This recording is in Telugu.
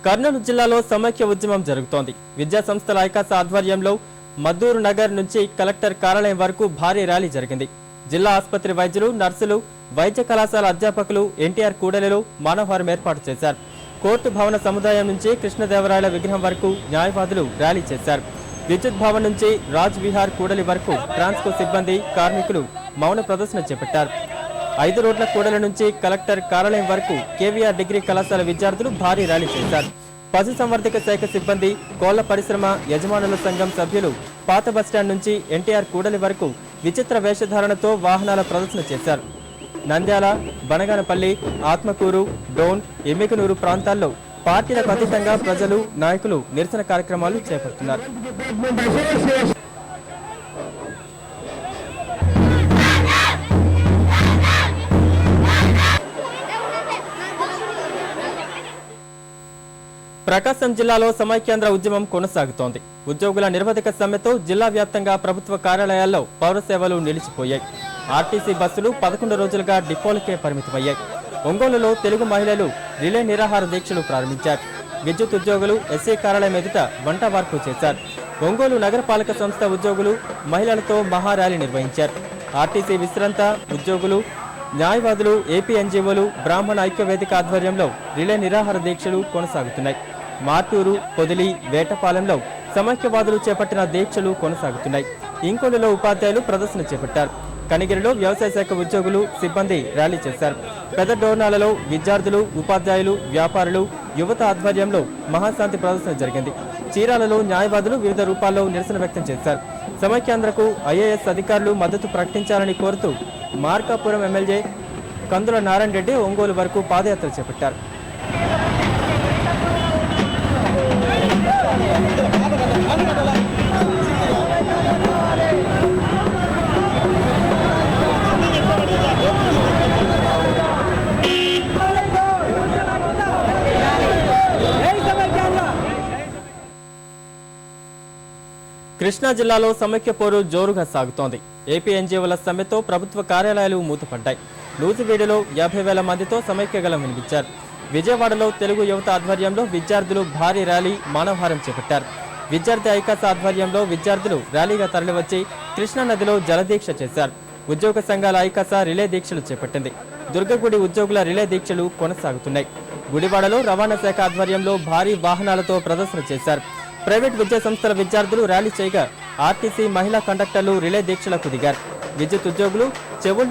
కర్నూలు జిల్లాలో సమైక్య ఉద్యమం జరుగుతోంది. విద్యా సంస్థల ఐకాస ఆధ్వర్యంలో మద్దూరు నగర్ నుంచి కలెక్టర్ కార్యాలయం వరకు భారీ ర్యాలీ జరిగింది. జిల్లా ఆసుపత్రి వైద్యులు, నర్సులు, వైద్య కళాశాల అధ్యాపకులు ఎన్టీఆర్ కూడలిలో మానవహారం ఏర్పాటు చేశారు. కోర్టు భవన సముదాయం నుంచి కృష్ణదేవరాయల విగ్రహం వరకు న్యాయవాదులు ర్యాలీ చేశారు. విద్యుత్ భవన్ నుంచి రాజ్ విహార్ కూడలి వరకు ట్రాన్స్కో సిబ్బంది, కార్మికులు మౌన ప్రదర్శన చేపట్టారు. 5 రోడ్ల కూడలి నుంచి కలెక్టర్ కార్యాలయం వరకు కేవీఆర్ డిగ్రీ కళాశాల విద్యార్థులు భారీ ర్యాలీ చేశారు. పశుసంవర్ధక శాఖ సిబ్బంది, కోళ్ల పరిశ్రమ యజమానుల సంఘం సభ్యులు పాత బస్టాండ్ నుంచి ఎన్టీఆర్ కూడలి వరకు విచిత్ర వేషధారణతో వాహనాల ప్రదర్శన చేశారు. నంద్యాల, బనగానపల్లి, ఆత్మకూరు, డోన్, ఎమ్మికనూరు ప్రాంతాల్లో పార్టీలకు అతీతంగా ప్రజలు, నాయకులు నిరసన కార్యక్రమాలు చేపడుతున్నారు. ప్రకాశం జిల్లాలో సమైక్యాంధ్ర ఉద్యమం కొనసాగుతోంది. ఉద్యోగుల నిరవధిక సమ్మెతో జిల్లా వ్యాప్తంగా ప్రభుత్వ కార్యాలయాల్లో పౌర సేవలు నిలిచిపోయాయి. ఆర్టీసీ బస్సులు 11 రోజులుగా డిపోలకే పరిమితమయ్యాయి. ఒంగోలులో తెలుగు మహిళలు రిలే నిరాహార దీక్షలు ప్రారంభించారు. విద్యుత్ ఉద్యోగులు ఎస్సీ కార్యాలయం ఎదుట వంట వార్పు చేశారు. ఒంగోలు నగరపాలక సంస్థ ఉద్యోగులు మహిళలతో మహార్యాలీ నిర్వహించారు. ఆర్టీసీ విశ్రాంత ఉద్యోగులు, న్యాయవాదులు, ఏపీ ఎన్జీఓలు, బ్రాహ్మణ ఐక్య వేదిక ఆధ్వర్యంలో రిలే నిరాహార దీక్షలు కొనసాగుతున్నాయి. మార్టూరు, పొదిలి, వేటపాలెంలో సమైక్యవాదులు చేపట్టిన దీక్షలు కొనసాగుతున్నాయి. ఇంకొల్లులో ఉపాధ్యాయులు ప్రదర్శన చేపట్టారు. కనిగిరిలో వ్యవసాయ శాఖ ఉద్యోగులు, సిబ్బంది ర్యాలీ చేశారు. పెద్ద డోర్నాలలో విద్యార్థులు, ఉపాధ్యాయులు, వ్యాపారులు, యువత ఆధ్వర్యంలో మహాశాంతి ప్రదర్శన జరిగింది. చీరాలలో న్యాయవాదులు వివిధ రూపాల్లో నిరసన వ్యక్తం చేశారు. సమైక్యాంధ్రకు ఐఏఎస్ అధికారులు మద్దతు ప్రకటించాలని కోరుతూ మార్కాపురం ఎమ్మెల్యే కందుల నారాయణ రెడ్డి ఒంగోలు వరకు పాదయాత్ర చేపట్టారు. కృష్ణా జిల్లాలో సమైక్య పోరు జోరుగా సాగుతోంది. ఏపీ ఎన్జీఓల సమ్మెతో ప్రభుత్వ కార్యాలయాలు మూతపడ్డాయి. నూజివీడులో 50,000 మందితో సమైక్య గళం వినిపించారు. విజయవాడలో తెలుగు యువత ఆధ్వర్యంలో విద్యార్థులు భారీ ర్యాలీ, మానవహారం చేపట్టారు. విద్యార్థి ఐకాస ఆధ్వర్యంలో విద్యార్థులు ర్యాలీగా తరలివచ్చి కృష్ణా నదిలో జలదీక్ష చేశారు. ఉద్యోగ సంఘాల ఐకాస రిలే దీక్షలు చేపట్టింది. దుర్గగుడి ఉద్యోగుల రిలే దీక్షలు కొనసాగుతున్నాయి. గుడివాడలో రవాణా శాఖ ఆధ్వర్యంలో భారీ వాహనాలతో ప్రదర్శన చేశారు. ప్రైవేట్ విద్యా సంస్థల విద్యార్థులు ర్యాలీ చేయగా ఆర్టీసీ మహిళా కండక్టర్లు రిలే దీక్షలకు దిగారు. విద్యుత్ ఉద్యోగులు చెవుల్లో